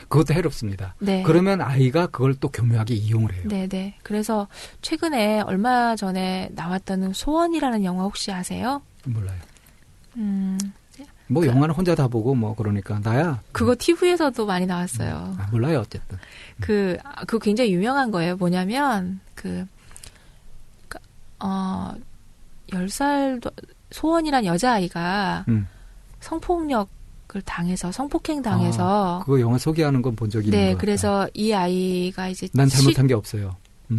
그것도 해롭습니다. 네. 그러면 아이가 그걸 또 교묘하게 이용을 해요. 네. 그래서 최근에 얼마 전에 나왔던 소원이라는 영화 혹시 아세요? 몰라요. 뭐 영화는 혼자 다 보고 뭐 그러니까 나야. 그거 TV에서도 많이 나왔어요. 몰라요 어쨌든. 그거 굉장히 유명한 거예요. 뭐냐면 10살도 소원이란 여자아이가 성폭력을 당해서 성폭행 당해서 그거 영화 소개하는 건 본 적이 있는 것 같아요. 그래서 이 아이가 이제 난 잘못한 게 없어요.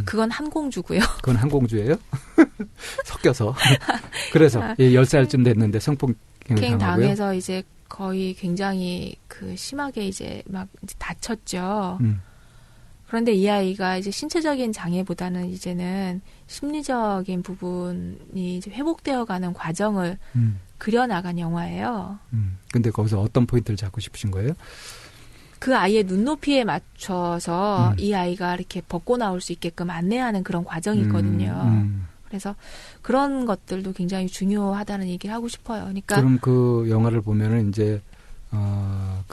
그건 한공주고요. 그건 한공주예요? 섞여서. 그래서 10살쯤 됐는데 성폭행을 당해서 이제 거의 굉장히 심하게 이제 막 다쳤죠. 그런데 이 아이가 이제 신체적인 장애보다는 이제는 심리적인 부분이 이제 회복되어 가는 과정을 그려나간 영화예요. 근데 거기서 어떤 포인트를 잡고 싶으신 거예요? 그 아이의 눈높이에 맞춰서 이 아이가 이렇게 벗고 나올 수 있게끔 안내하는 그런 과정이 있거든요. 그래서 그런 것들도 굉장히 중요하다는 얘기를 하고 싶어요. 그러니까 그럼 그 영화를 보면은 이제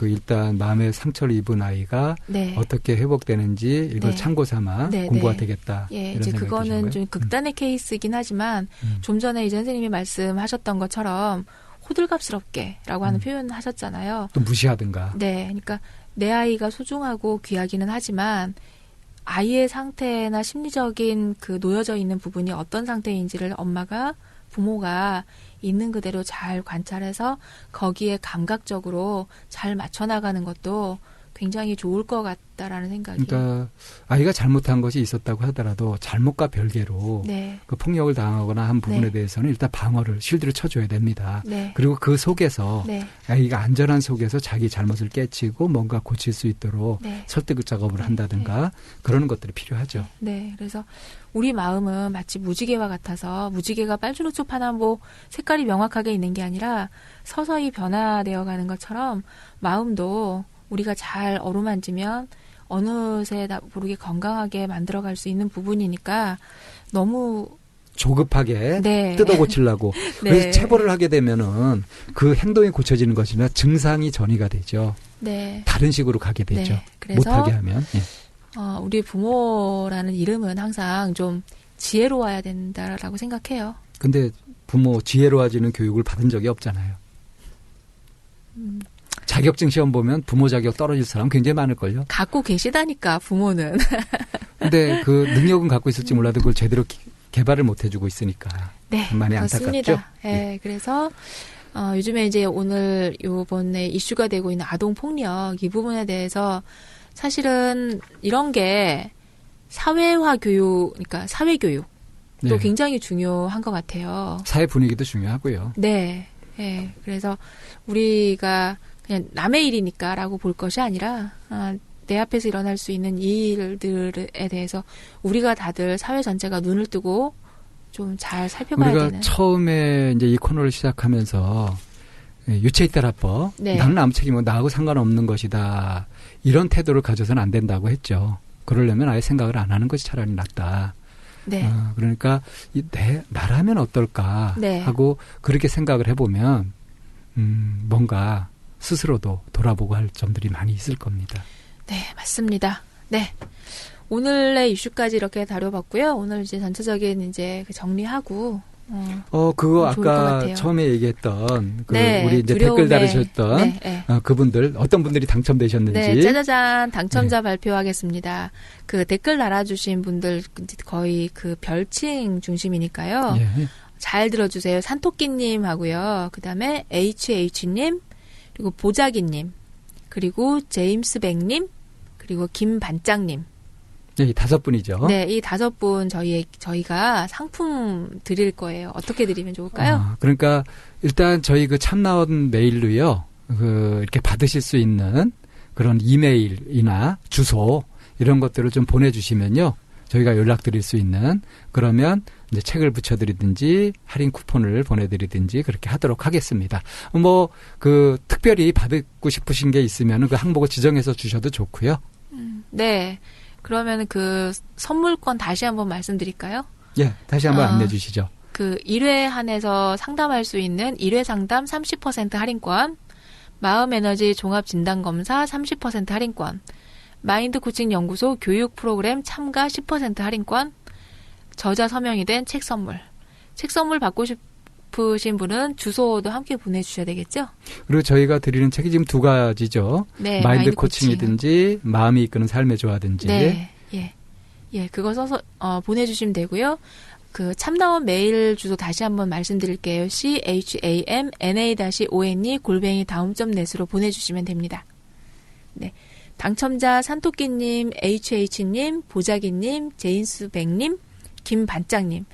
일단 마음의 상처를 입은 아이가 어떻게 회복되는지 이걸 참고 삼아 공부가 되겠다. 이런 이제 생각이 그거는 드신 좀 극단의 케이스이긴 하지만 좀 전에 이제 선생님이 말씀하셨던 것처럼 호들갑스럽게라고 하는 표현을 하셨잖아요. 또 무시하든가. 네, 그러니까 내 아이가 소중하고 귀하기는 하지만 아이의 상태나 심리적인 놓여져 있는 부분이 어떤 상태인지를 부모가 있는 그대로 잘 관찰해서 거기에 감각적으로 잘 맞춰 나가는 것도 굉장히 좋을 것 같다라는 생각이. 그러니까 아이가 잘못한 것이 있었다고 하더라도 잘못과 별개로 그 폭력을 당하거나 한 부분에 대해서는 일단 방어를 실드를 쳐줘야 됩니다. 그리고 그 속에서 아이가 안전한 속에서 자기 잘못을 깨치고 뭔가 고칠 수 있도록 설득 작업을 한다든가 그러는 것들이 필요하죠. 그래서 우리 마음은 마치 무지개와 같아서 무지개가 빨주노초 파나 색깔이 명확하게 있는 게 아니라 서서히 변화되어 가는 것처럼 마음도 우리가 잘 어루만지면 어느새 모르게 건강하게 만들어갈 수 있는 부분이니까 너무 조급하게 뜯어 고치려고 그래서 체벌을 하게 되면은 그 행동이 고쳐지는 것이 아니라 증상이 전이가 되죠. 다른 식으로 가게 되죠. 그래서 못하게 하면. 우리 부모라는 이름은 항상 좀 지혜로워야 된다라고 생각해요. 근데 부모 지혜로워지는 교육을 받은 적이 없잖아요. 자격증 시험 보면 부모 자격 떨어질 사람 굉장히 많을걸요. 갖고 계시다니까 부모는. 근데 그 능력은 갖고 있을지 몰라도 그걸 제대로 개발을 못 해주고 있으니까. 많이 안타깝죠. 그래서 요즘에 이제 요번에 이슈가 되고 있는 아동 폭력 이 부분에 대해서 사실은 이런 게 사회화 교육, 그러니까 사회 교육도 굉장히 중요한 것 같아요. 사회 분위기도 중요하고요. 그래서 우리가 그냥 남의 일이니까라고 볼 것이 아니라 내 앞에서 일어날 수 있는 이 일들에 대해서 우리가 다들 사회 전체가 눈을 뜨고 좀 잘 살펴봐야 되는. 우리가 처음에 이제 이 코너를 시작하면서 유체이탈화법, 나는 아무 책임은 나하고 상관없는 것이다. 이런 태도를 가져서는 안 된다고 했죠. 그러려면 아예 생각을 안 하는 것이 차라리 낫다. 그러니까 나라면 어떨까 하고 그렇게 생각을 해보면 뭔가 스스로도 돌아보고 할 점들이 많이 있을 겁니다. 맞습니다. 오늘의 이슈까지 이렇게 다뤄봤고요. 오늘 이제 전체적인 이제 정리하고. 그거 아까 처음에 얘기했던 우리 이제 댓글 달으셨던 그분들 어떤 분들이 당첨되셨는지. 짜자잔 당첨자 발표하겠습니다. 댓글 달아주신 분들 거의 별칭 중심이니까요. 잘 들어주세요. 산토끼님 하고요. 그 다음에 HH님, 그리고 보자기님, 그리고 제임스 백님, 그리고 김반장님. 이 5분이죠. 이 5분 저희가 상품 드릴 거예요. 어떻게 드리면 좋을까요? 그러니까 일단 저희 참나온 메일로요. 이렇게 받으실 수 있는 그런 이메일이나 주소 이런 것들을 좀 보내주시면요. 저희가 연락드릴 수 있는 그러면 이제 책을 붙여드리든지 할인 쿠폰을 보내드리든지 그렇게 하도록 하겠습니다. 뭐 그 특별히 받고 싶으신 게 있으면 그 항목을 지정해서 주셔도 좋고요. 네. 그러면 그 선물권 다시 한번 말씀드릴까요? 예, 다시 한번 안내해 주시죠. 그 1회 한해서 상담할 수 있는 1회 상담 30% 할인권, 마음에너지 종합진단검사 30% 할인권, 마인드 코칭 연구소 교육 프로그램 참가 10% 할인권, 저자 서명이 된 책 선물. 책 선물 받고 싶으신 분은 주소도 함께 보내주셔야 되겠죠? 그리고 저희가 드리는 책이 지금 두 가지죠. 네, 마인드 코칭이든지 마음이 이끄는 삶의 조화든지. 네, 예, 그거 써서 보내주시면 되고요. 그 참나원 메일 주소 다시 한번 말씀드릴게요. chamna-one@daum.net으로 보내주시면 됩니다. 네, 당첨자 산토끼님, HH님, 보자기님, 제인수백님, 김반장님.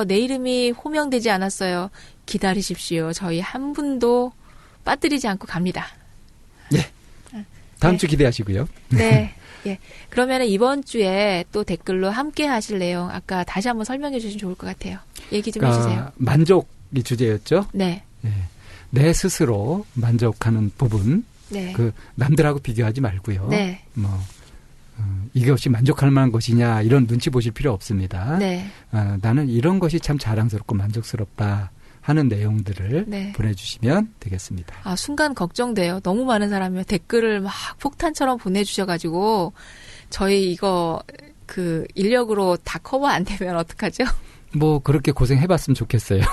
내 이름이 호명되지 않았어요. 기다리십시오. 저희 한 분도 빠뜨리지 않고 갑니다. 예. 다음 주 기대하시고요. 네. 예. 그러면 이번 주에 또 댓글로 함께 하실 내용 아까 다시 한번 설명해 주시면 좋을 것 같아요. 얘기 좀 해주세요. 만족이 주제였죠? 네. 예. 내 스스로 만족하는 부분. 네. 그 남들하고 비교하지 말고요. 네. 이것이 만족할 만한 것이냐 이런 눈치 보실 필요 없습니다. 네. 나는 이런 것이 참 자랑스럽고 만족스럽다 하는 내용들을 네. 보내주시면 되겠습니다. 순간 걱정돼요. 너무 많은 사람이 댓글을 막 폭탄처럼 보내주셔가지고 저희 이거 그 인력으로 다 커버 안 되면 어떡하죠? 뭐 그렇게 고생해봤으면 좋겠어요.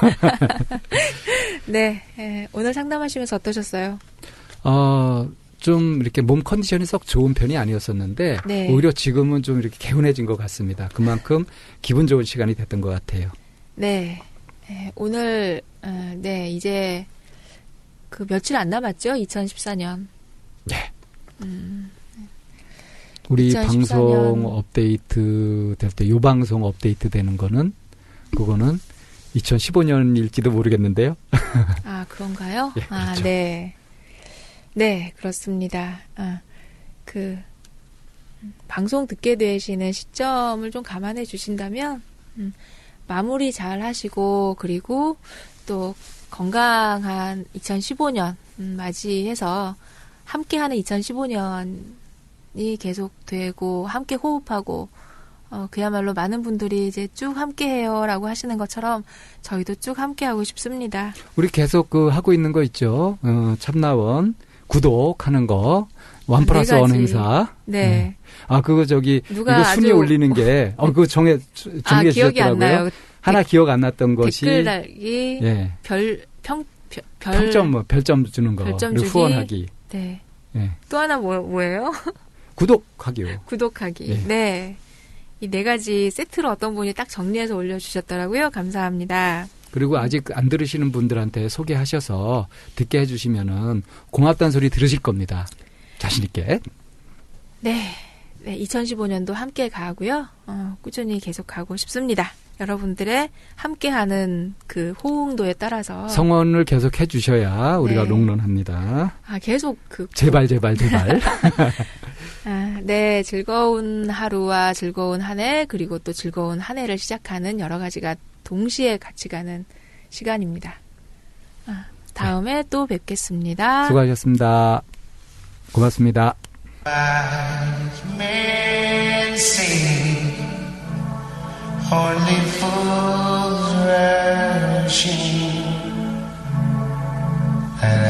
네. 오늘 상담하시면서 어떠셨어요? 좀 이렇게 몸 컨디션이 썩 좋은 편이 아니었었는데 네. 오히려 지금은 좀 이렇게 개운해진 것 같습니다. 그만큼 기분 좋은 시간이 됐던 것 같아요. 네. 오늘 이제 그 며칠 안 남았죠? 2014년. 네. 우리 2014년. 방송 업데이트 될 때 요 방송 업데이트 되는 거는 그거는 2015년일지도 모르겠는데요. 그런가요? 예, 그렇죠. 네. 네, 그렇습니다. 방송 듣게 되시는 시점을 좀 감안해 주신다면, 마무리 잘 하시고, 그리고 또 건강한 2015년, 맞이해서 함께하는 2015년이 계속되고, 함께 호흡하고, 그야말로 많은 분들이 이제 쭉 함께해요라고 하시는 것처럼 저희도 쭉 함께하고 싶습니다. 우리 계속 하고 있는 거 있죠. 참나원 구독하는 거. 1+1 행사. 네. 그거 누가 이거 순위 올리는 게, 그거 정해 주셨더라고요. 기억이 안 나요. 하나 기억 안 났던 것이. 댓글 달기, 예. 별점 주는 거. 별점 그리고 주기. 후원하기. 네. 예. 또 하나 뭐예요? 구독하기요. 구독하기. 예. 네. 이 4가지 세트로 어떤 분이 딱 정리해서 올려주셨더라고요. 감사합니다. 그리고 아직 안 들으시는 분들한테 소개하셔서 듣게 해주시면은 고맙다는 소리 들으실 겁니다. 자신있게. 네. 2015년도 함께 가고요. 꾸준히 계속 가고 싶습니다. 여러분들의 함께하는 그 호응도에 따라서. 성원을 계속 해주셔야 우리가 네. 롱런합니다. 계속 제발. 네. 즐거운 하루와 즐거운 한 해, 그리고 또 즐거운 한 해를 시작하는 여러 가지가 동시에 같이 가는 시간입니다. 다음에 또 뵙겠습니다. 수고하셨습니다. 고맙습니다. Only fools rushing, and